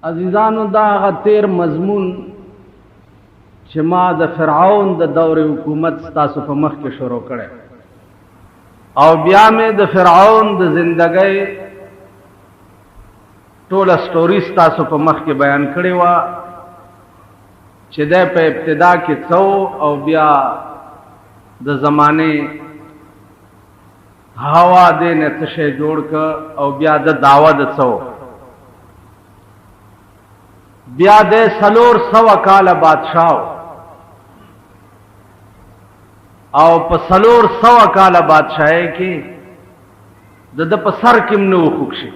عزیزانو دا هغه تیر مضمون چې ما د فرعون د دور حکومت تاسو په مخ کې شروع کړی او بیا مې د فرعون د زندګۍ ټوله سټوری تاسو په مخ کې بیان کړی و چې د په ابتدا کې څو او بیا د زمانه هوا دې نه څه جوړ ک او بیا د دعوت څو بیا د 400 کال بادشاہ او په 400 کال بادشاہي کې د په سر کې نو خوښي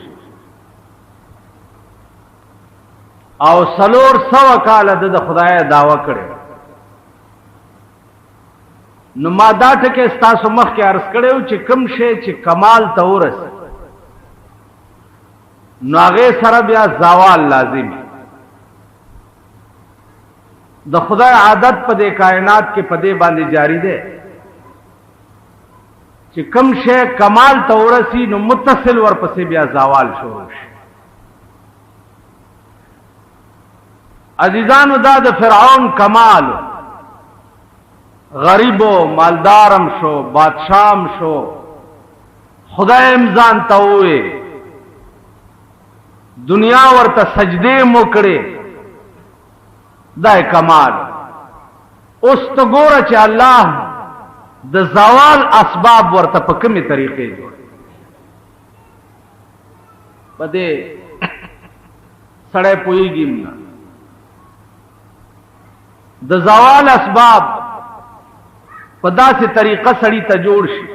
او 400 کال د خدای دعوا کړي نو ما دا ټکه تاسو مخ کې عرض کړو چې کم شي چې کمال ته ورس نو هغه سره بیا زوال لازم د خدای عادت په دې کائنات کې په دې باندې جاری ده چې کم شي کمال ته ورسی نو متصل ورپسې بیا زوال شروع شي عزیزانو دا د فرعون کمال غریبو مالدارم شو بادشاہم شو خدای امزان ته وې دنیا ورته سجدے موکړي دا کمال اوس ته ګوره چې الله د زوال اسباب ورته په کومه طریقې جوړ بده سړی پويږي د زوال اسباب په داسې طریقه سړی ته جوړ شي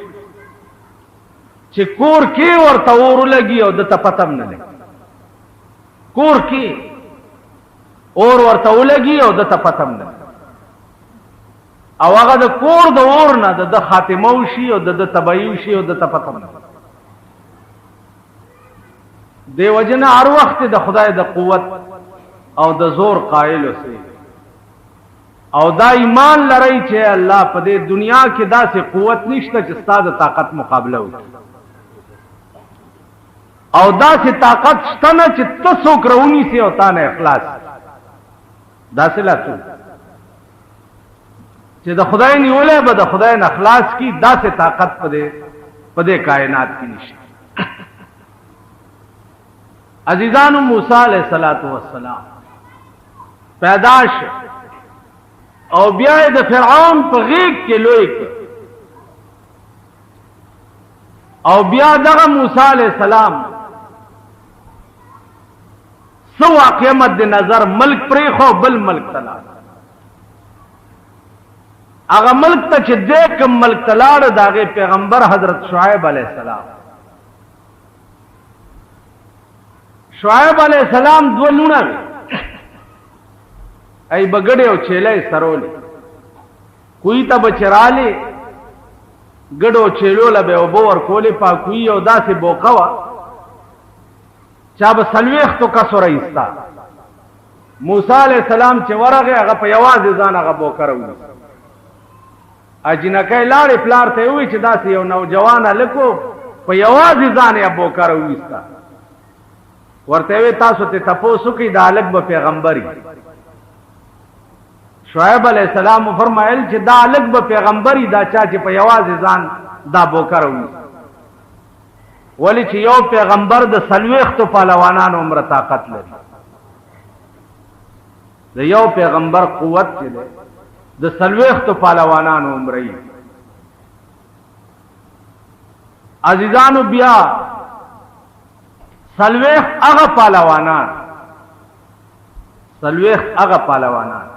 چې کور کې ورته اور لګي او د تپتم نه لګي کور کې اور ورته ولګي او د تپتم نه او هغه د کور د اور نه د خاتمه شي او د تبعیو شي او د تپتم نه دی وجنه هر وخت د خدای د قوت او د زور قائل اوسئ او دا ایمان لرئ چې الله په دې دنیا کې داسې قوت نشته چې ستاسو طاقت مقابله وکړي او داسې طاقت شته نه چې تاسو کرونی سي او تانه اخلاص داسې لاتو چې د خدای نیولې به د خدای نه اخلاص کی داسې طاقت په دې کائنات کې نشته عزیزانو موسی علیہ الصلوۃ والسلام پیدائش او بیا د فرعون په غیږ کې لوی او بیا دغه موسی علیہ السلام سو واقعیت د نظر ملک پرې خو بل ملک تلا هغه ملک ته چې د کوم ملک تلاړ داغه پیغمبر حضرت شعیب علیہ السلام شعیب علیہ السلام دو لونه ای بغړې او چيلې سرولې کوئی ته بچراله ګډو چيلو لبه او بور کولې پا کوئی او داسې بوقوا چا به سلويخ تو کسر ایستا موسی علیہ السلام چې ورغه هغه په یوازې ځان هغه بوکرو اجنکه لاړې پلار ته وی چې داسې یو نوجوان لکو په یوازې ځان یې بوکرو ایستا ورته وی تاسو ته تاسو کې د الګ به پیغمبري شعیب علیہ السلام فرمایل چې دا الګ به پیغمبري دا چا چې په یوازې ځان دا بوکرو ولی چې یو پیغمبر د سلويختو پهلوانانو عمر طاقت لري د یو پیغمبر قوت چې د سلويختو پهلوانانو عمرې عزیزانو بیا سلويخ هغه پهلوانان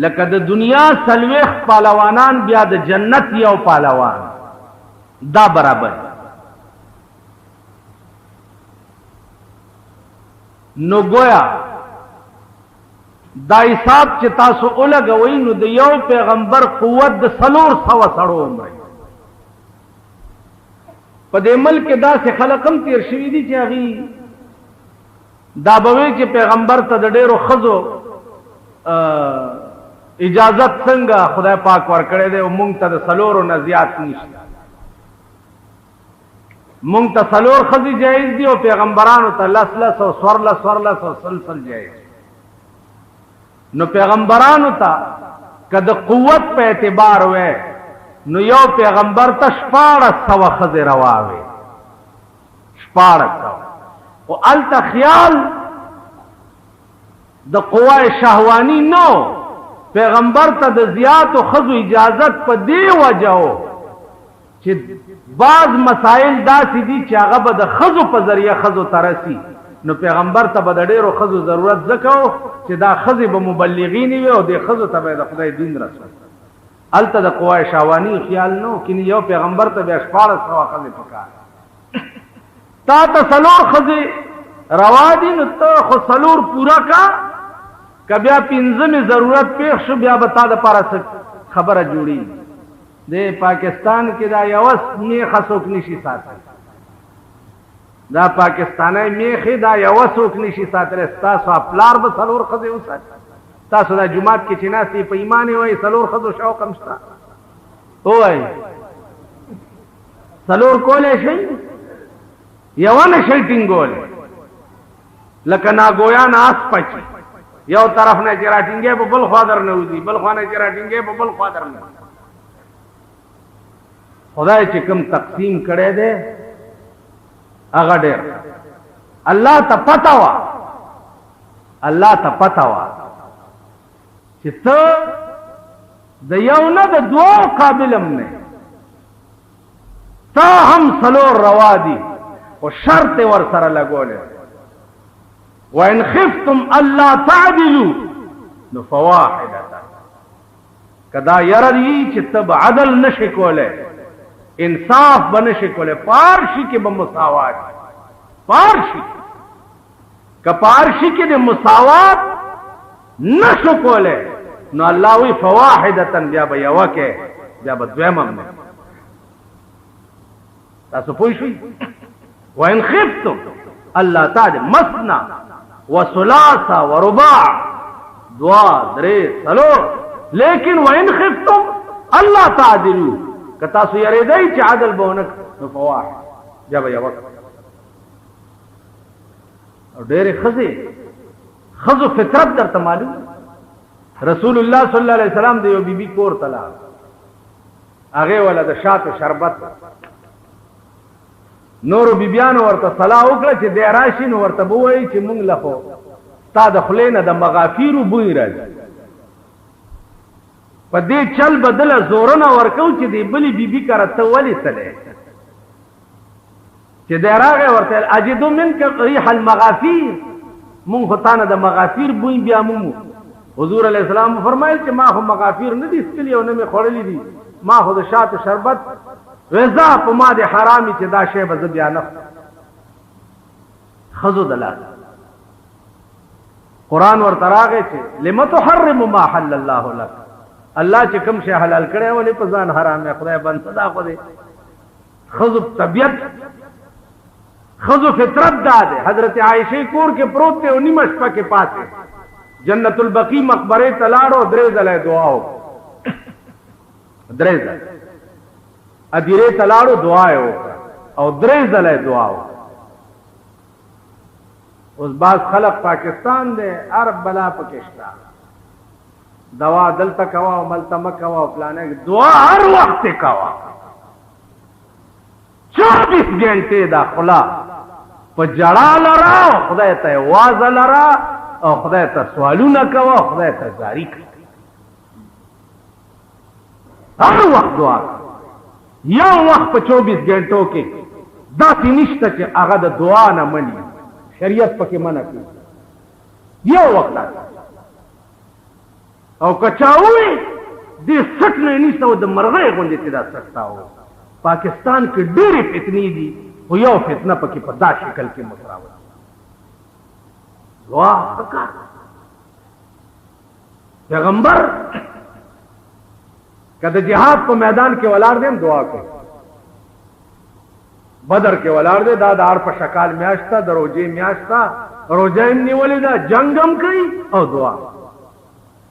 لکه د دنیا سلويخ پهلوانان بیا د جنت یو پهلوان دا برابر نو گویا دا حساب چې تاسو ولګوي نو د یو پیغمبر قوت د 400 سړو عمر په دې ملک کې داسې خلقم تیر شوی دي چې هغه دا بوي چې پیغمبر ته د ډېرو خزو اجازت څنګه خدای پاک ورکړي دی او مونږ ته د 400 نه زیات نشته مونږ ته څلور ښځې جایز دي او پیغمبرانو ته لس لس او څوارلس او سل جایز. نو پیغمبرانو ته که د قوت په اعتبار وې نو یو پیغمبر ته 1400 ښځې روا وې، 1400. او الته خیال د قوای شهوانی نو، پیغمبر ته د زیاتو ښځو اجازت په دې وجه و چې بعض مسائل داسې دي چې هغه به د ښځو په ذریعه ښځو ته رسي، نو پیغمبر ته به د ډېرو ښځو ضرورت ځکه و چې دا ښځې به مبلغین وي او د ښځو ته به د خدای دین رسول. هلته د قوای شهوانی خیال نو، کینې یو پیغمبر ته بیا 1400 ښځې پکار. تا ته 4 ښځې روا دي نو ته خو 4 پوره کا، که بیا 5مې ضرورت پیښ شو بیا به تا دپاره خبره جوړي. د پاکستان کې دا یوه میخه څوک نشي ساتلی، دا پاکستانی میخې دا یوه څوک نشي ساتلی. ستاسو پلار به 4 ښځې وساتي؟ تاسو دا جومات کې چې ناستې په ایمان یې وایي 4 ښځو شوق هم شته؟ ووایي 4 کولی شئ؟ یوه نه شئ ټینګولی، لکه ناګویان آس پچي، یو طرف نه چې راټینګې په بل خوا در نه وځي، بل خوا نه چې راټینګې په بل خوا در نه وځي. خدای چې کوم تقسیم کړی دی هغه ډېر. الله ته پته وه، الله ته پته وه چې ته د یو نه د 2 قابل هم نه، تا هم 4 روا دي او شرط ور سره لګولی. وَإِنْ خِفْتُمْ أَلَّا تَعْدِلُوا نو فواحدة، کدا یره دی چې تب عدل نشي کولی، انصاف به نشي کولی، پارشي کې به مساوات، پارشي که پارشي کې د مساوات نشو کولی نو الله وی فواحدة، بیا به یوه کې، بیا به 2 هم نه. تاسو پوه شئ؟ وَإِنْ خِفْتُمْ أَلَّا تَعْدِلُوا مَثْنَى وَثُلَاثَ وَرُبَاعَ، 2 3 4. لیکن وَإِنْ خِفْتُمْ أَلَّا تَعْدِلُوا، که تاسو یریدئ چې عدل به ونه نو فواحد، بیا به یوه. او ډېرې ښځو فطرت درته معلوم. رسول الله صلی الله علیه وسلم د یو بیبي کور ته لاړ، هغې وله د شاتو شربت، نورو بیبیانو ورته صلاح وکړه چې دی راشي نو ورته به ووایي چې مونږ له خو ستا د خولې نه د مغافیرو بوی راځي. په دې چل به دله زورونه ورکو چې دی بلې بیبي کره ته ولې تلی، چې دی راغی ورته اجدو منک ریح المغافیر، مونږ خو تا نه د مغافیر بوی بیا مومو. حضور علیه السلام فرمایل چې ما خو مغافیر نه دي څکلي او نه مې خوړلي دي، ما خو د شاتو شربت وزا په ما د حرامي چې دا شی به زه بیا نه ښځو د لاسه. قرآن ورته راغی چې لم تحرم ما حل الله لك، الله چې کوم شی حلال کړی ولې په ځان حرام یې؟ خدای بند صدا خو دی. ښځو طبیعت، ښځو فطرت دا دی. حضرت عائشې کور کې پروت دی او نیمه شپه کې پاتې، جنت البقیع مقبرې ته لاړو، 3 ځله دعا وکړه، 3 ځله ادیرې ته لاړو دعا یې وکړه او 3 ځله دعا وکړه. اوس بعض خلق پاکستان دی هر بلا پکې شته، دوا دلته کوا او ملته مه کوا او فلانه، دعا هر وخت کوا، 24 ګنټې دا خلا په جړا لرا او خدای ته واز لرا او خدای ته سوالونه کوا او خدای ته زاری کړه، هر وخت دعا. یو وخت په 24 ګنټو کې داسې نشته چې هغه د دعا نه مني، شریعت پکې منع کوي. یو وخت او کچاوي دې سټ نه نیسته او د مرغۍ غوندې چې دا سټاو. پاکستان کې ډېرې فتنې دي خو یو فتنه پکې په دا شکل کې متراوت. دعا وکړه. پیغمبر که د جهاد په میدان کې ولاړ دی دعا کوي، بدر کې ولاړ دی دا د هر په شکال میاشت ده، د روژې میاشت ده، روژه یې نیولې ده، جنګ هم کوي او دعا.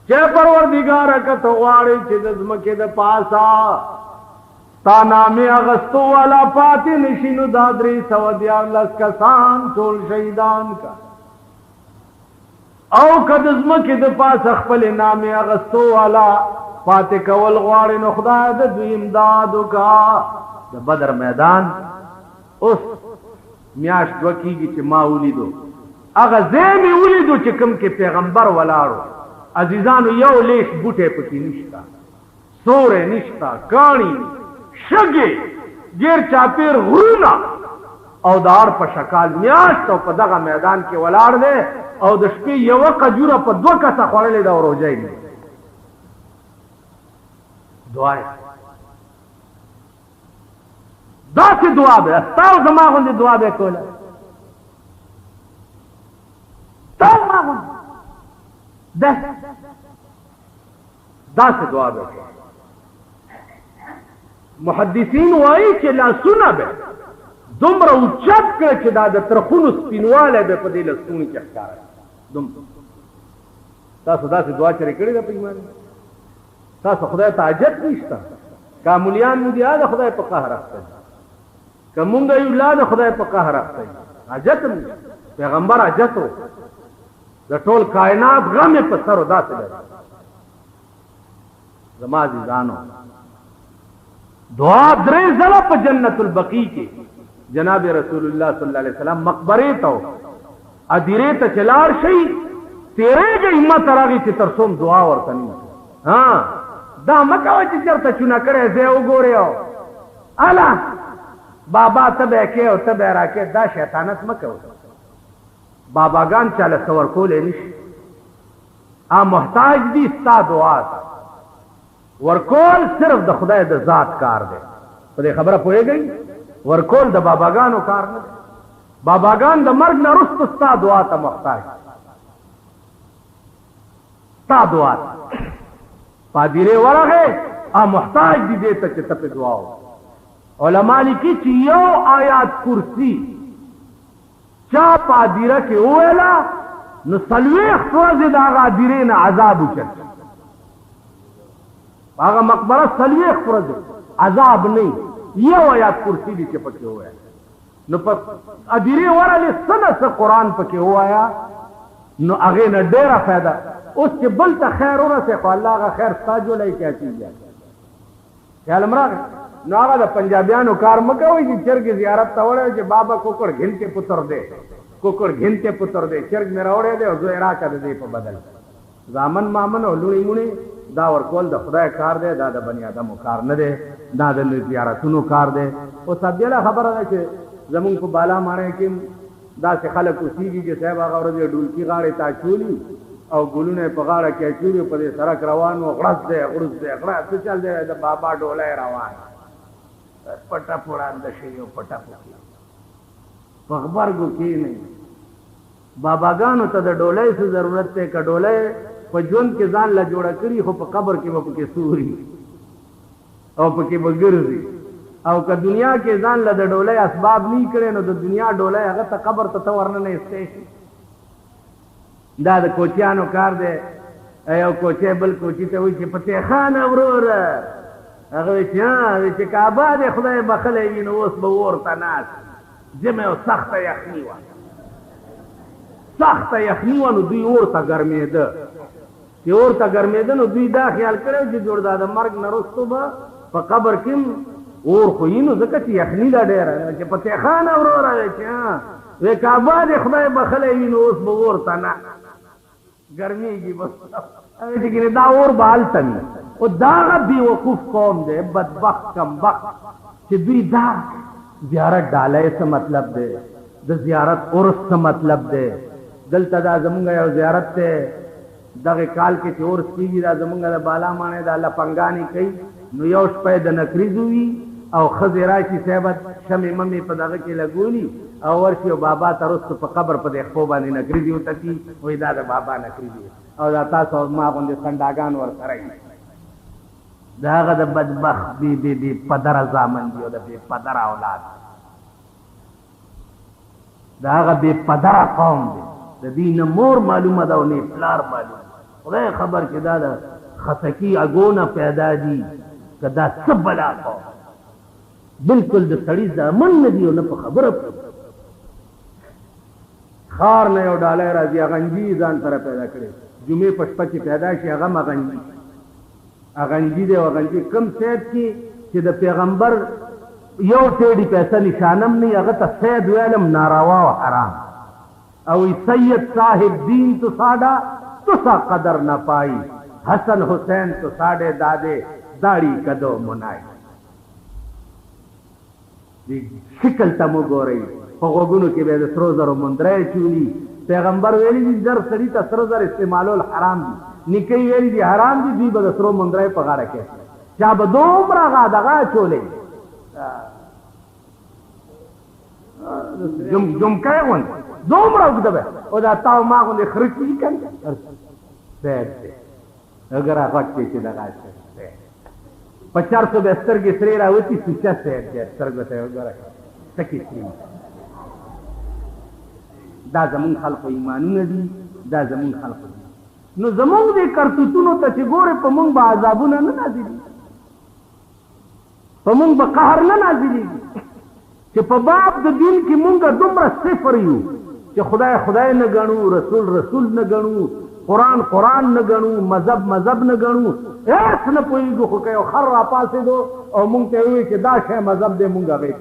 چې پروردګاره که ته غواړې چې د ځمکې د پاسه ستا نامې اغستو والا پاتې نشي نو دا 314 کسان ټول شهیدان کا او که د ځمکې د پاسه خپلې نامې اغستو والا پاتې کول غواړي نو خدای د دوی امداد وکړه. د بدر میدان اوس میاشت دوه کېږي چې ما ولیدو هغه ځای مې ولیدو چې کوم کې پیغمبر ولاړو. عزیزانو یو لیش بوټی پکې نشته، سوری نشته، کاڼي شګې ګیر چاپیر غرونه او د هر په شکال میاشت او په دغه میدان کې ولاړ دی او د شپې یوه قجوره په 2 کسه خوړلې ده او روژه یې دعا یې داسې دعا به ستا او زما غوندې دعا به کوله ستا زما غوندې داسې دعا به کوله. محدثین وایي چې لاسونه به دومره اوچت کړه چې دا د ترخونو سپینوالی به په دې لاسونو کې ښکاره دومره. تاسو داسې دعا چرې کړې ده په ایمان؟ تاسو خدای ته حاجت نشته؟ که مولیان مو دي د خدای په قهر اخته دي، که مونږ یو لا د خدای په قهر اخته دي. حاجت هم پیغمبر حاجت و د ټول کائنات غم یې په سر و داسې لري. زما عزیزانو دعا 3 ځله په جنت البقیع کې جناب رسول الله صلی الله علیه وسلم مقبره ته ادیره ته چلار شي تیرېږي همت راغی چې تر څوم دعا ورته نه. ها دا مکه چې چرته چونه کړې زه وګورې الا بابا ته به کې او ته به راکې دا شیطانت مکه. باباګان چاله څور کولې نشي، محتاج دي ستا دعا ورکول صرف د خدای د ذات کار دی. په دې خبره پوهېږئ؟ ورکول د باباګانو کار نه دی. باباګان د مرګ نه وروسته ستا دعا ته محتاج، ستا دعا ته. پادیرې ورغې محتاج دي دې ته چې ته پې دعا وکړې. علما لیکي چې یو آیات کرسی چا پادیره کې وویله نو 40 ورځې د هغه ادیرې نه عذاب وچت. هغه مقبره 40 ورځې عذاب نه یو آیات کرسی دي چې پکې ووایه. نو په ادیرې ورلې څه قرآن پکې ووایه نو هغې نه ډېره فایده. اوس چې بل ته خیر ورسې خو الله هغه خیر ستا جولی کیا چیز خیال م راغی. نو هغه د پنجابیانو کار مه کوئ چې چرګ زیارت ته وړی چې بابا کوکړ گھن کے پتر دے، کوکړ گھن کے پتر دے، چرګ مې راوړی دی او زوی راکړه د دې په بدل. زامن مامن او لوڼې مونې دا ورکول د خدای کار دی، دا د بني آدمو کار نه دی، دا د زیارتونو کار دی. اوس بېله خبره ده چې زمونږ په بالا ماڼۍ کې داسې خلک اوسېږي چې صاحب هغه ورځ یې ډولکي غاړې ته اچولي او ګلونه یې په غاړه کې اچولي، په دې سړک روان و، غړس دی غړس دی غړس څه چل دی د بابا ډولی روان پټه پوړانده شوي او پټه پوکي په غبرګو کې نه. باباګانو ته د ډولۍ څه ضرورت دی؟ که ډولۍ په ژوند کې ځان له جوړه کړي خو په قبر کې به پکې سوري او پکې به ګرځي. او که دنیا کې ځان له د ډولۍ اسباب نه کړي نو د دنیا ډولۍ هغه ته قبر ته ورننه ایستی شي. دا د کوچیانو کار دی. یو کوچی بل کوچي ته وایي چې فتح خانه وروره، هغه وایي چې کعبه دې خدای بخلی وي نو اوس به ورته ناست ژمی او سخته یخني وه، سخته یخني وه نو دوی ورته ګرمېده. چې ورته ګرمېده نو دوی دا خیال کړی چې جوړ دا د مرګ نه وروستو به په قبر کې اور خو وي نو ځکه چې یخني ده ډېره. چې فتح خانه وروره وایي چې وایي کعبه دې خدای بخلی وي نو اوس به ورته نه ګرمېږي بس. چې دا اور به هلته وي. او دا هغه بېوقوف قوم دی بدبخت کمبخت چې دوی دا زیارت ډالۍ څه مطلب دی، د زیارت عرس څه مطلب دی. دلته دا زمونږ یو زیارت دی دغه کال کې چې عرس کېږي دا زمونږ د بالا ماڼۍ دا لپنګانې کوي نو یو شپه د نکریزو وي او ښځې راشي صاحبه شمې ممې په دغه کې لګولي او ورشي او بابا ته رستو په قبر په دې خپو باندې نکریزې وتکي وایي دا د بابا نکریزې او دا تاسو ما غوندې خنډاګان ورسره وي. د هغه د بدبخت بې پدره زامن دي او د بې پدره اولاد، د هغه بې پدره قوم دی. د دوی نه مور معلومه ده او نه پلار معلومه. خدای خبر چې دا د خټکي اګونه پیدا دي که دا څه بلا قوم. بالکل د سړي ځامن نه دي او نه په خبره خار نه یو ډالۍ راځي اغنجي ځان سره پیدا کړي جمعې په شپه چې پیدا شي هغه اغنجي اغنجي دی اغنجي کم سید کې چې د پیغمبر یو ټیډي پیسه نشانم نه هغه ته سید ویلم ناروا او حرام او سید صاحب دین تو ساڈا تو سا قدر نہ پائی حسن حسین تو ساڈے دادے داڑھی کدو منائی شکل تمو گو رہی غوږونو کې به د سرو زرو مندرې چولی پیغمبر ویلي دي زر سړي ته سرو زر استعمالول حرام دي نکي ویلي دي حرام دي دوی به د سرو مندرې په غاړه کې چا به دومره دغه چولې جمکای ون دومره وګده به او دا تاو ما غوندې خرچي کوي سید دی اگر هغه کې چې دغه په 400 به سترګې سرې راوتي سوچه سید دی سترګو ته وګوره تکي دا زمون خلق ایمانونه دي دا زمون خلق دي نو زمون دې کرتوتونو ته چې ګوره په مونږ به عذابونه نه نازلي په مونږ به قهر نه نازلي چې په باب د دین کې مونږ دومره صفر یو چې خدای نه ګڼو رسول نه ګڼو قرآن نه ګڼو مذهب نه ګڼو هیڅ نه پوهېږو خو که یو خر راپاڅېدو او مونږ ته ووایي چې دا شی مذهب دی مونږ هغې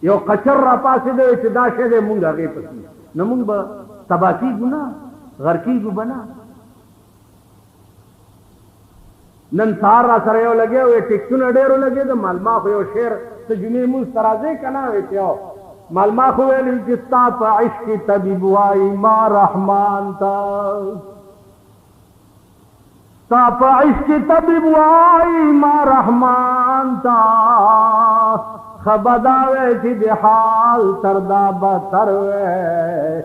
یو قچر راپاڅېدو چې دا شی دی مونږ هغې پسې نو مونږ به تباه کېږو نه غر کېږو به نه نن سهار را سره یو لګیا وی ټیکسونه ډېرو لګېده مالما خو یو شعر ته جمعې مونځ ته راځې که نه وی یو مالما خو ویلي چې ستا په عشق کې طبیب وایي ما رحمان ته ستا په عشق کې طبیب وایي ما رحمان ته خبرداوی چې د حال تر دا بدتر وی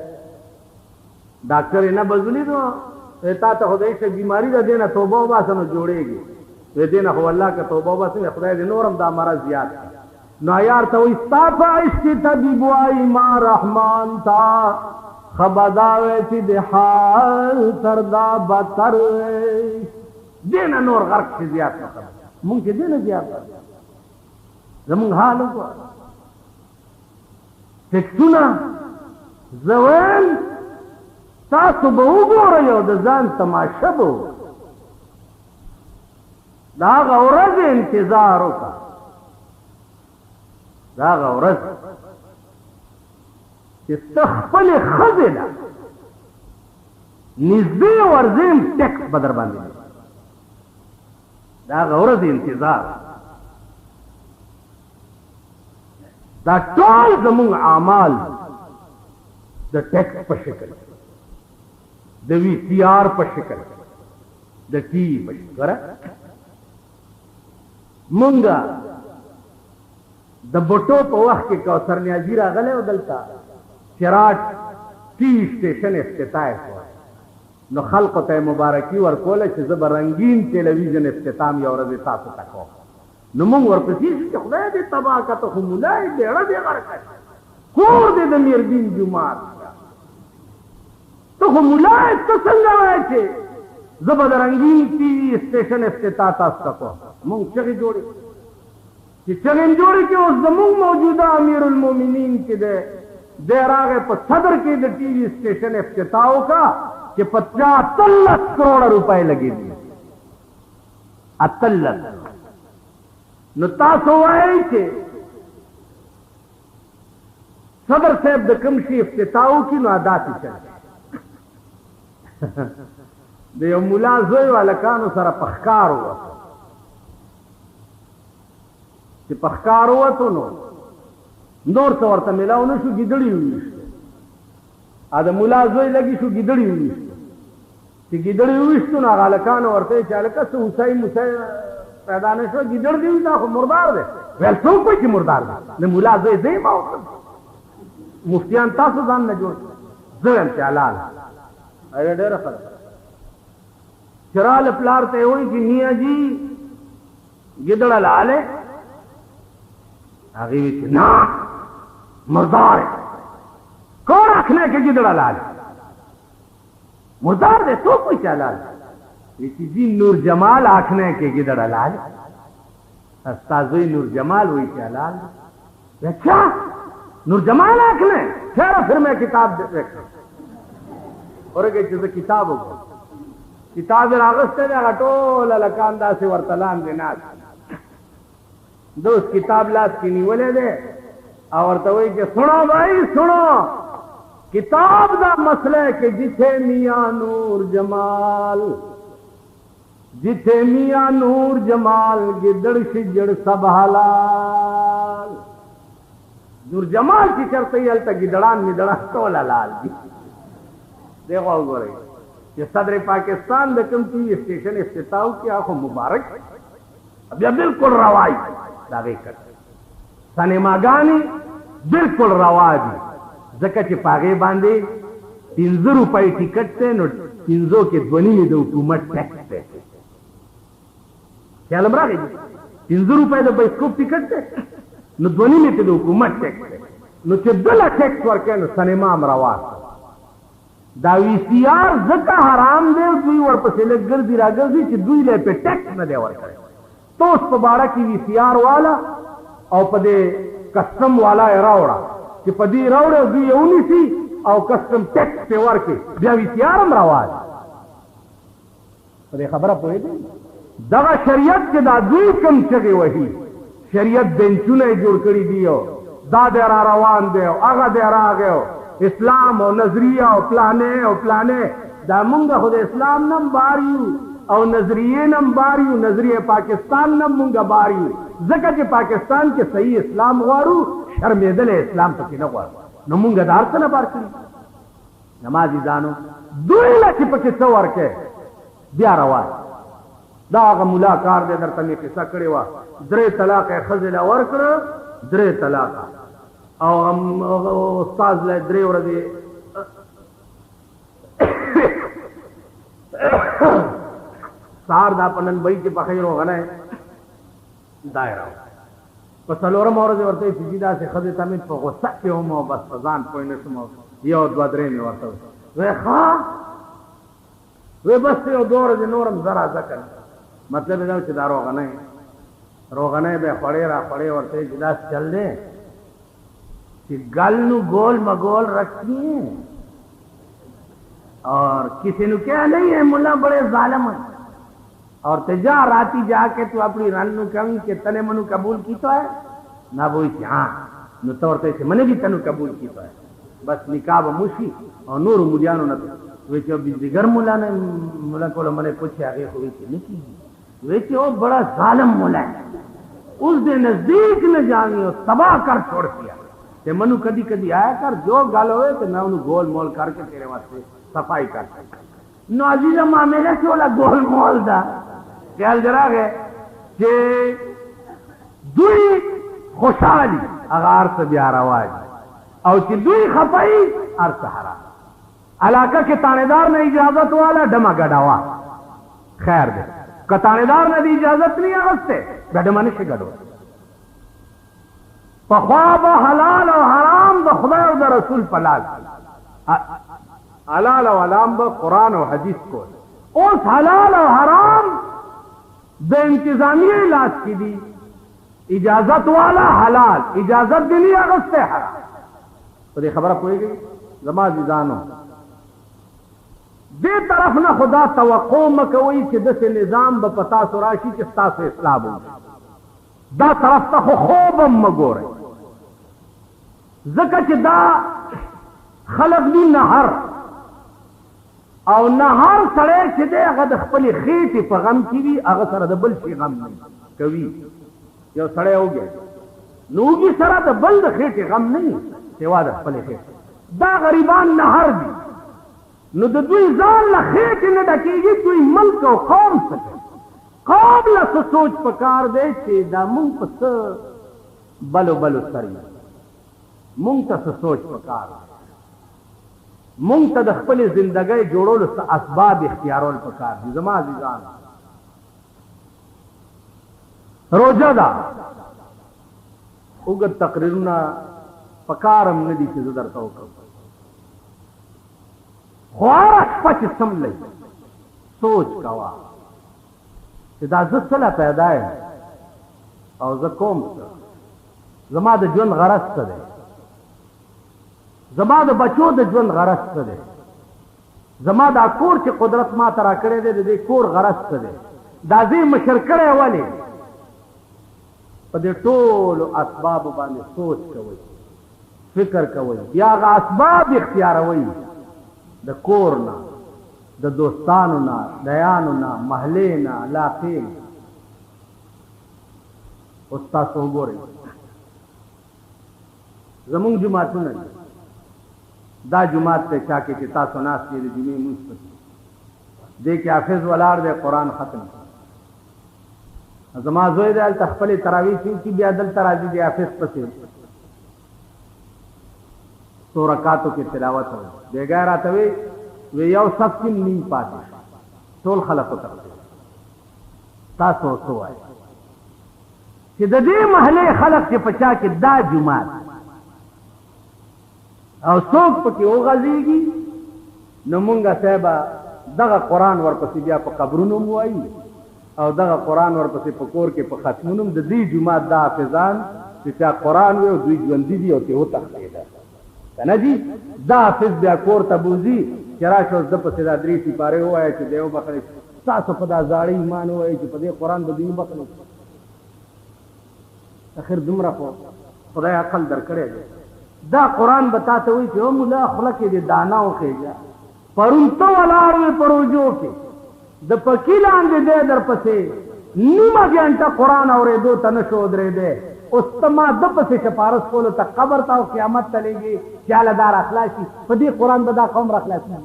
ډاکټر یې نه بزولي نو تا ته خدای شه بیماری ده دې نه توبه وباسه نو جوړېږي دې نه خو الله که توبه وباسه خدای دې نورم دا مرض زیات کړي نو یار ته وایي ستا په عشق کې طبیب وایي ما رحمان ته خبرداوی چې د حال تر دا بدتر وی دې نه نور غرق شي زیات مطلب مونږ چې دې نه زیات زمونږ حال وګوره ټیکسونه زه ویم تاسو به وګورئ او د ځان تماشه به وګورئ د هغه ورځې انتظار وکړه د هغه ورځ چې ته خپلې ښځې له نږدې ورځې ټیکس به در باندې د هغه ورځې انتظار دا ټول زموږ اعمال د ټیکس په شکل د وی سی آر په شکل د ټي په شکل مونږه د بوټو په وخت کې کوثر نیازي راغلی او دلته چراټ ټي سټیشن افتتاح شو نو خلقو ته مبارکي ورکوله چې زه به رنګین ټلویزیون افتتام یو ورځ تاسو ته کوم نو مونږ ورپسې شو چې خدای دې تباه کړه ته خو ملا یې بیړه دې غرق کړه کور دې د میردین جومات ته خو ملا یې ته څنګه وایې چې زه به د رنګین ټي وي سټیشن افتتاح تاسو ته کوم مونږ چغې جوړې چې چغې جوړې کې اوس زمونږ موجوده امیر المؤمنین چې دی دی راغی په صدر کې د ټي وي سټیشن افتتاح وکړه چې 15 کروڑ روپے لګېدي 18 نو تاسو وایئ چې صدر صاحب د کوم شي افتتاح وکړي نو داسې چل د یو ملا زوی هلکانو سره په ښکار ووتو چې په ښکار ووتو نو نور څه ورته میلاو نه شو ګیدړي وویشتو د ملا زوی لګي شو ګیدړي وویشتو چې ګیدړي وویشتو نو هغه هلکانو ورته ویل چې هلکه څه هوسۍ موسۍ پیدا نه شوه ګیدړ دی دا خو مردار دی ویل څوک وایي چې مردار دی د ملا زوی دی ما وکړم مفتیان تاسو ځان نه جوړ زه ویم چې حلال هغه ډېره ښه ده چې راله پلار ته یې وایي چې نیا جي ګیدړ حلال دی هغې وایي چې نه مردار دی کون رکھنے کے गिदड़ा लाल मुर्दार दे तो कोई चला जी नूर जमाल आखने के गिदड़ा लाल استاذوی نور جمال ہوئی کہ حلال ہے؟ کیا نور جمال آنکھ نے ٹھہرا پھر میں کتاب دیکھا اور کہ چیز کتاب ہوگا کتاب راغستے نے غٹول لکان دا سے ورطلان دینات دوست کتاب لاس کی نیولے دے اور تو وہی کہ سنو بھائی سنو کتاب دا مسئلہ ہے کہ جتھے میاں نور جمال جتھے میاں نور جمال گدڑ شجڑ سب حلال نور جمال کی چرتے ہی حلتا گدڑان مدڑان تولا لال جی دیکھو گو رہی یہ صدر پاکستان دکم کی اسٹیشن افتتاح کیا خو مبارک اب یہ بالکل روائی داغے کر سنیما گانی بالکل رواجی زکا چی پاگے باندے 300 روپے ٹکٹ تے نو 300 کے دونی میں دو حکومت ٹیکس تے خیال امرا گئی 300 روپے دو بائسکوپ ٹکٹ تے نو دونی میں تے دو حکومت ٹیکس تے نو چی دل ٹیکس ورکے نو سنیما امرواز دا وی سی آر زکا حرام دے دوی ورپسے لگ گردی را گردی چی دوی لے پہ ٹیکس نہ دے ورکے تو اس پا بارا کی وی سی آر والا او پا دے کسٹم والا راوڑا کہ پدی راوڑے دوی اونی سی او کسٹم ٹیکس پہ ورکے بیا وی سی آر امرواز پدے خبرہ پوئے دے دغا شریعت کے دا دوی کم چگے وہی شریعت بینچونے جوڑ کری دیو دا دے را روان دیو آگا دے را گئو اسلام او نظریہ او پلانے دا منگا خود اسلام نم باریو او نظریے نم باریو نظریہ پاکستان نم منگا باریو زکا چی پاکستان کے صحیح اسلام غوارو شرمیدل اسلام تکی نغوارو نو منگا دار سنا بار کری نمازی دانو دوئیلا چی پکی سوار کے بیا روان دا آغا ملاکار دے در تمی قصہ کرے وا درے طلاق خزل ورکر درے طلاق او استاذ لے درے وردے سار دا پنن بئی کے پخیر ہو غنائے دائرہ پس الورم ورزے ورتے چیزیدہ سے خزل تمید پا غصہ کے ہوں مو بس فضان پوئی نسمو یہ دو درے میں ورتے وے خواہ وے بس سے دور دے نورم ذرا ذکر مطلب ہے کہ دا روغنائے بے خڑے را خڑے ورتے جدا چل دے کہ گل نو گول مگول رکھیے اور کسی نو کیا نہیں ہے ملا بڑے ظالم ہیں اور تجا راتی جا کے تو اپنی رن نو کہیں کہ تنے منو قبول کی تو ہے نہ وہی کہ ہاں نو طورتے سے منے بھی تنو قبول کی تو ہے بس نکاب موشی اور نور ملیانو نہ تو ویچے اب دیگر ملا نے ملا کو منے پوچھے آگے ہوئی کہ نہیں کی ویچے وہ بڑا ظالم ملا ہے اس دے نزدیک نہ جانی تباہ کر چھوڑ دیا کہ منو کدی کدی آیا کر جو گل ہوئے تو میں انہوں گول مول کر کے تیرے واسطے صفائی کر نو عزیزہ معاملے سے والا گول مول دا خیال جرا گئے کہ دوئی خوشحالی اغار سے بیار آواز اور کہ دوئی خفائی ار سہارا علاقہ کے تانیدار نے اجازت والا ڈما گڑاوا خیر دے کہ تانیدار نے دی اجازت نہیں آگستے گڑما نشے گڑو فخواب حلال و حرام با خدا و دا رسول پلال حلال و حرام با قرآن و حدیث کو اس حلال و حرام بے انتظامی علاج کی دی اجازت والا حلال اجازت دلی اغسطے حرام تو دے خبرہ پوئے گئی زمان عزیزانو دے طرف نہ خدا توقع مکوئی کہ دس نظام با پتا سراشی چستا سے اسلام ہو دا طرف تا خوبم مگو رہے زکا چی دا خلق دی نہر او نہر سڑے چی دے اگا دخپلی خیٹی پا غم کی بھی اگا سر دا بل شی غم نہیں کوئی یو سڑے ہو گئے نوگی سر دا بل دا خیٹی غم نہیں سوا دخپلی خیٹی دا غریبان نہر دی نو دا دوی زان لخیٹی ندکی گی دوی ملک و قوم سکے قابل سے سوچ پکار دے چی دا مونگ پس بلو بلو سری مونگ تا سے سوچ پکار دے مونگ تا دخپل زندگی جوڑو لسا اسباب اختیارول پکار دی زمان عزیزان روجہ دا اگر تقریرنا پکارم ندی چی زدر توقع خوارش پچ سم لئی سوچ کوا کہ دا زد صلح پیدا ہے او زه کوم څه زما د ژوند غرض څه دی زما د بچو د ژوند غرض څه دی زما دا کور چې قدرت ما ته راکړی دی د دې کور غرض څه دی دا زه مشر کړی ولې په دې ټولو اسبابو باندې سوچ کوئ فکر کوئ بیا هغه اسباب اختیاروئ د کور نه د دوستانو نه د یانو نه محلې نه علاقې نه اوس تاسو وګورئ زمونږ جوماتونه دا جومات ته چا کې چې تاسو ناست دي د جمعې لمونځ پسې دې کې حافظ ولاړ دی قرآن ختم زما زوی دی هلته خپلې تراویح چې بیا دلته راځي د حافظ پسې څو رکعاتو کې تلاوت وي بېګا راته وی یو صف کې نیم پاتې ټول خلک وتښتېدل تاسو څه وایئ چې د دې محلې خلک چې په چا کې دا جومات او څوک پکې وغځېږي نو مونږه صاحبه دغه قرآن ورپسې بیا په قبرونو م وایي او دغه قرآن ورپسې په کور کې په ختمونو د دې جومات دا حافظان چې چا قرآن وي او دوی ژوندي دي او ترې وتښتېده که نه جي دا حافظ بیا کور ته بوځي چې راشه اوس ده پسې دا 3 سپارې ووایه چې دی وبخلئ ستاسو په دا زاړه ایمان ووایي چې په دې قرآن به دوی وبخلئ اخر دومره خو خدای عقل درکړی دی دا قرآن به تا ته وایي چې او ملا خوله کې دې دانه وخېږه پرون ته ولاړ وې په روجو کې د پکي لاندې دی درپسې نیمه ګنټه قرآن اورېدو ته نه شو ودرېدی اوس ته ما ده پسې سپارس کولو ته قبر ته او قیامت ته لېږې چې هله دا راخلاصي په دې قرآن به دا قوم راخلاصي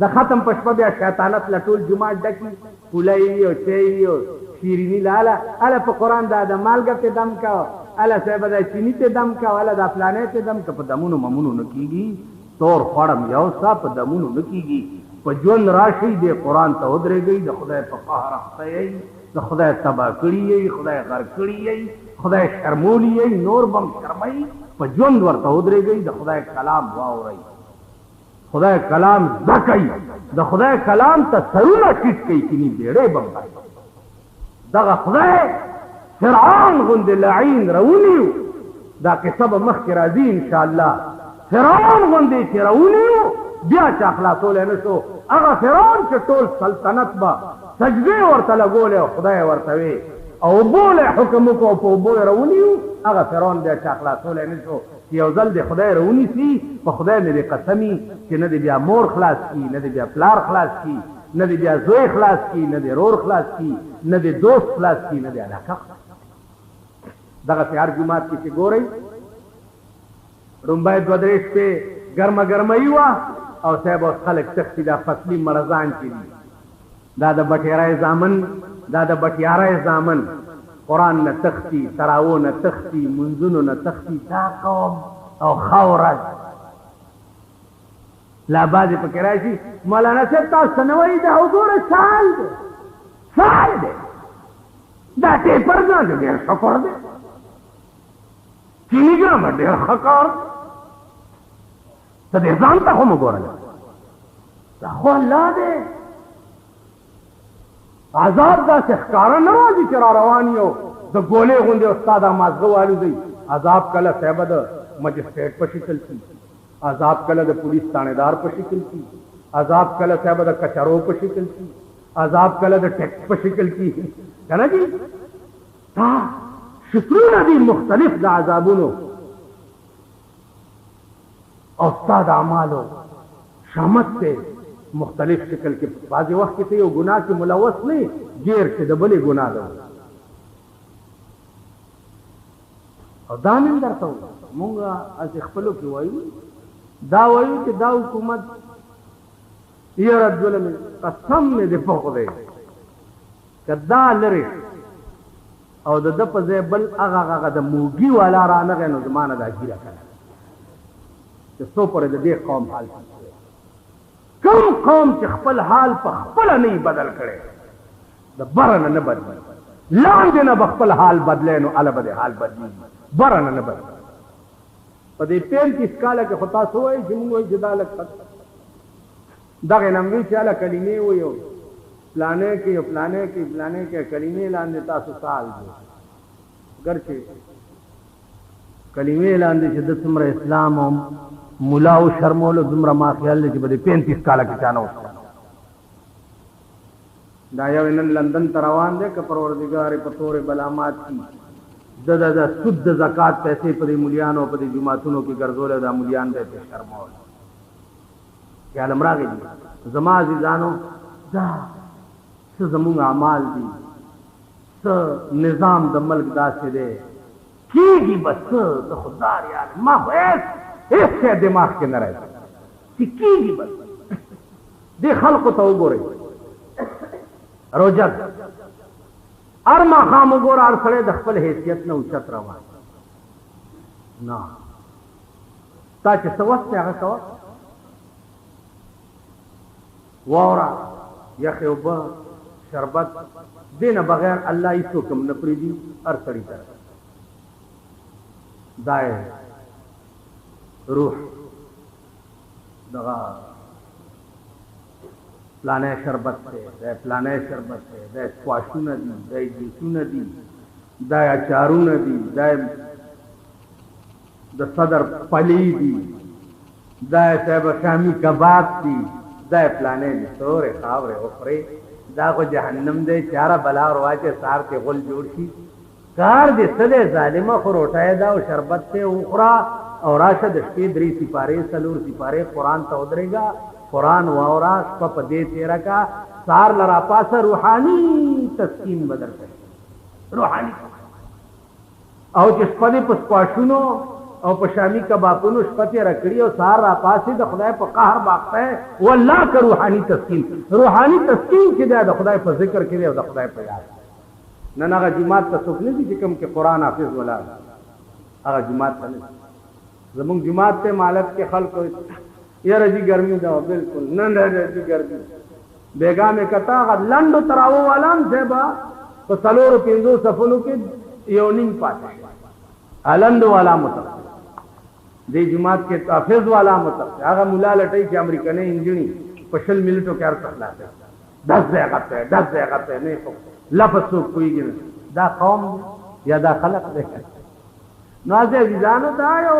د ختم په شپه بیا شیطانت له ټول جومات ډکي پوله یي او چای یي او شیریني له هله په قرآن دا د مالګه پې دم کوه هله صاحبه دا چیني ته دم کوه هله دا فلانی ته دم که په دمونو ممونو نه کېږي تور خوړم یو سا په دمونو نه کېږي په ژوند راشئ دې قرآن ته ودرېږئ د خدای په قهر اخته یئ د خدای تباه کړي یئ خدای غر کړي یئ خدای شرمولی یئ نور بم شرمئ په ژوند ورته ودرېږئ د خدای کلام واورئ خدای کلام زده کوي د خدای کلام ته سرونه ټیټ کوي کینی بیړۍ بم دغه خدای فرعون غوندې لعین رونیو دا قصه به مخکې راځي انشاءالله فرعون غوندې چې رونیو بیا چې خلاصولی نه شو هغه فرعون چې ټول سلطنت به سجدې ورته لګولې او خدای ورته وی او بوله حکم وکړو په اوبو یې رونیو هغه فرعون بیا چې خلاصولی نه شو چې یو ځل د خدای رونیسي په خدای مې دې قسمي چې نه دې بیا مور خلاص کي نه دې بیا پلار خلاص کي نه دې بیا زوی خلاص کي نه دې رور خلاص کي نه دې دوست خلاص کي نه دې علاقه دغسې هر جومات کې چې ګورئ رومبای 2-3 شپې ګرمه ګرمۍ وه او صاحب اوس خلک تښتي دا فصلي مرضان چې دي دا د بټیارۍ زامن دا د بټیارۍ زامن قرآن نه تښتي تراو نه تښتي منځونو نه تښتي دا قوم او ښه ورځ لا بعضې پکې راشي مولانا صاحب تاسو ته نه وایي دا وګوره سال دی سال دی دا ټیپر نه دی ډېر ښه کار دی چیني ګرامه ډېر ښه کار دی ته دې ځان ته خو مه ګورله دا خو الله دی عذاب داسې ښکاره نه راځي چې را روان یو د ګولې غوندې استاد مازغه والوځئ عذاب کله صاحبه د مجسټریټ په شکل کي عذاب کله د پولیس تانیدار په شکل کي عذاب کله صاحبه د کچرو په شکل کي عذاب کله د ټیکس په شکل کي که نه جي دا شکلونه دي مختلف د عذابونو او ستا د اعمالو شامت ته مختلف شکل کې بعضې وخت کې ته یو ګناه کې ملوث نه ګیر چې د بلې ګناه ده او دا مې درته وویل مونږ هسې خپلو کې وایو دا وایو چې دا حکومت یاره ظلم قسم مې دې په خدای که دا لرې او د ده په ځای بل هغه د موږي والا رانغی نو زما نه دا ګیره کړه چې څو پورې د دې قوم حال کوم قوم چې خپل حال په خپله نه بدل کړی د بره نه بدلي لاندې نه به خپل حال بدلی نو هله به د حال بدلېږي بره نه بدلي په دې 35 کاله کې خو تاسو وایئ چې مونږ وایي چې دا لږ دغې نه مې چې هله کلمې وایو پلانے کې کلمې لاندې تاسو سال دي ګرچه کلمې لاندې چې د څومره اسلام او مولا او شرمولو دومره ما خیال دی چې بده 35 کاله کې چانه وسته دا یو نن لندن ته روان دی که پروردګار په تور بلامات کی د سود زکات پیسې په مولیانو په جماعتونو کې ګرځول دا مولیان به شرمول یا لمراغي زما عزیزانو دا څه زموږ اعمال دي څه نظام د ملک داسې دی کیږي بس د خدای یار ما هیڅ دماغ کې نه راځي چې کیږي بس دې خلکو ته وګورئ روجک ار ما خام وګوره ار سره د خپل حیثیت نه اوچت روان نه تا چې څه وخت هغه کوه واورا یخ اوبه شربت دینه بغیر الله هیڅ حکم نه پریږدي ار سړي ته دای روح دغه پلانه شربت ته پلانه شربت ته د سواشونه دي د جوسونه دي د اچارونه دي د صدر پلی دي د صاحب شامی کباب دي د پلانه دي سورې خاورې اوپرې دا کو جهنم دې چاره بلا اور واچه سار ته غل جوړ شي کار دې سده ظالمه خو روټای دا او شربت ته اوخرا او راشه د شپې درې سپاره سلور سپاره قران ته ودرېګا قرآن واورا شپه په دې تیرا کا سار لرا پاسه روحانی تسکین بدل کړي روحانی او چې شپه په سپاشونو او په شامی کبابونو شپه ته رکړي او سار را پاسه د خدای په قهر باقته والله که روحانی تسکین چې د خدای په ذکر کې او د خدای په یاد نه هغه جماعت ته څوک نه دي چې کوم کې قرآن حافظ ولا هغه جماعت ته زمونږ جماعت ته مالک کې خلق یاره جی گرمی دا بالکل نه جی گرمی بیگا میں کتا غد لندو تراو والام زیبا تو سلور پینزو سفنو کے یونین پاتے لندو والا متقل دی جماعت کے تحفظ والا متقل آغا مولا لٹائی کہ امریکنے انجنی پشل ملٹو کیا رسخ لاتے 10 زیغت ہے نہیں لفظ سوک کوئی گنا دا قوم یا دا خلق دے نوازے عزیزانو دا آئیو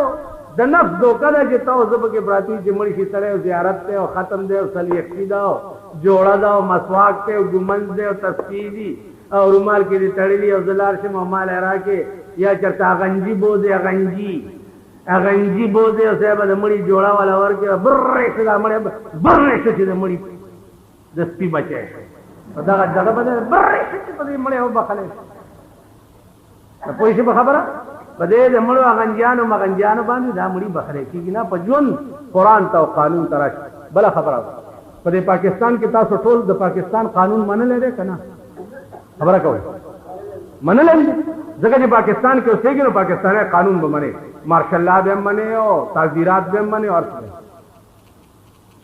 د نفس دوکه ده چې تاسو زبکه براتی چې مړی شي سره زیارت ته او ختم دی او صلیخی دا جوړه دا او مسواک ته او ګمنځ دی او تسبیح دی او رومال کې دی تړلی او زلار شه مال راکې یا چرته غنجي بوزه غنجي بوزه او صاحب د مړی جوړه والا ورکه برې څه دا مړی چې د مړی د سپي بچي دا دغه بده برې چې په دې مړی او بخله په پوښتنه خبره بده د مړو غنجانو مغنجانو باندې دا مړي بخره کیږي نه په جون قران ته او قانون تراش بل خبره په پاکستان کې تاسو ټول د پاکستان قانون منل لري کنه خبره کوي منل لري ځکه چې پاکستان کې اوسېږي نو پاکستاني قانون به مني مارشل لا به مني او تعزیرات به مني او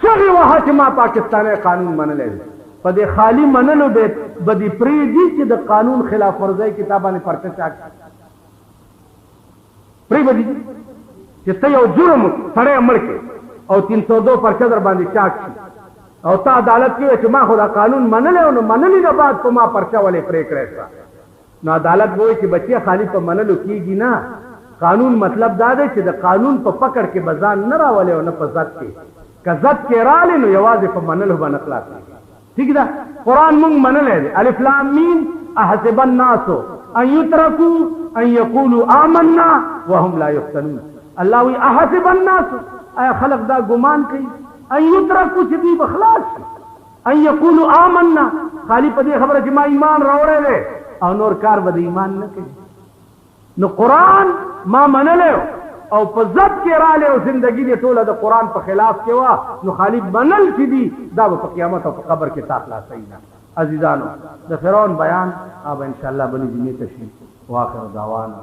څه واه چې ما پاکستاني قانون منل لري په دې خالی منلو به بدی پری دي چې د قانون خلاف ورزي کتابانه پرته چاک پری بدی چې ته یو جرم سره ملک او 302 پرچه در باندې چاک او تا عدالت کې چې ما خدا قانون منل او نو منلې نه بعد په ما پرچه ولې پرې کړې نو عدالت وایي چې بچي خالی په منلو کېږي نه قانون مطلب دا دی چې د قانون په پکړ کې بزان نه راولې او نه په ذات کې که ذات کې رالې نو یوازې په منلو باندې خلاص ٹھیک ده قرآن مونږ منلې دی الف لام میم احسب الناس ان يتركوا ان يقولوا آمنا وهم لا يفتنون الله وی احسب الناس اي خلق دا ګمان کوي ان يتركوا چې دی بخلاص ان يقولوا آمنا خالی په دې خبره چې ما ایمان راوړل او نور کار به ایمان نه کوي نو قرآن ما منلو او په ذات کې رااله او زندگی دې ټوله د قرآن په خلاف کې وا نو خالی منل چې دی دا په قیامت او په قبر کې تاخلا صحیح عزیزانو د فرعون بیان اب ان شاء الله بنی جمعه تشریف واخر دعوانا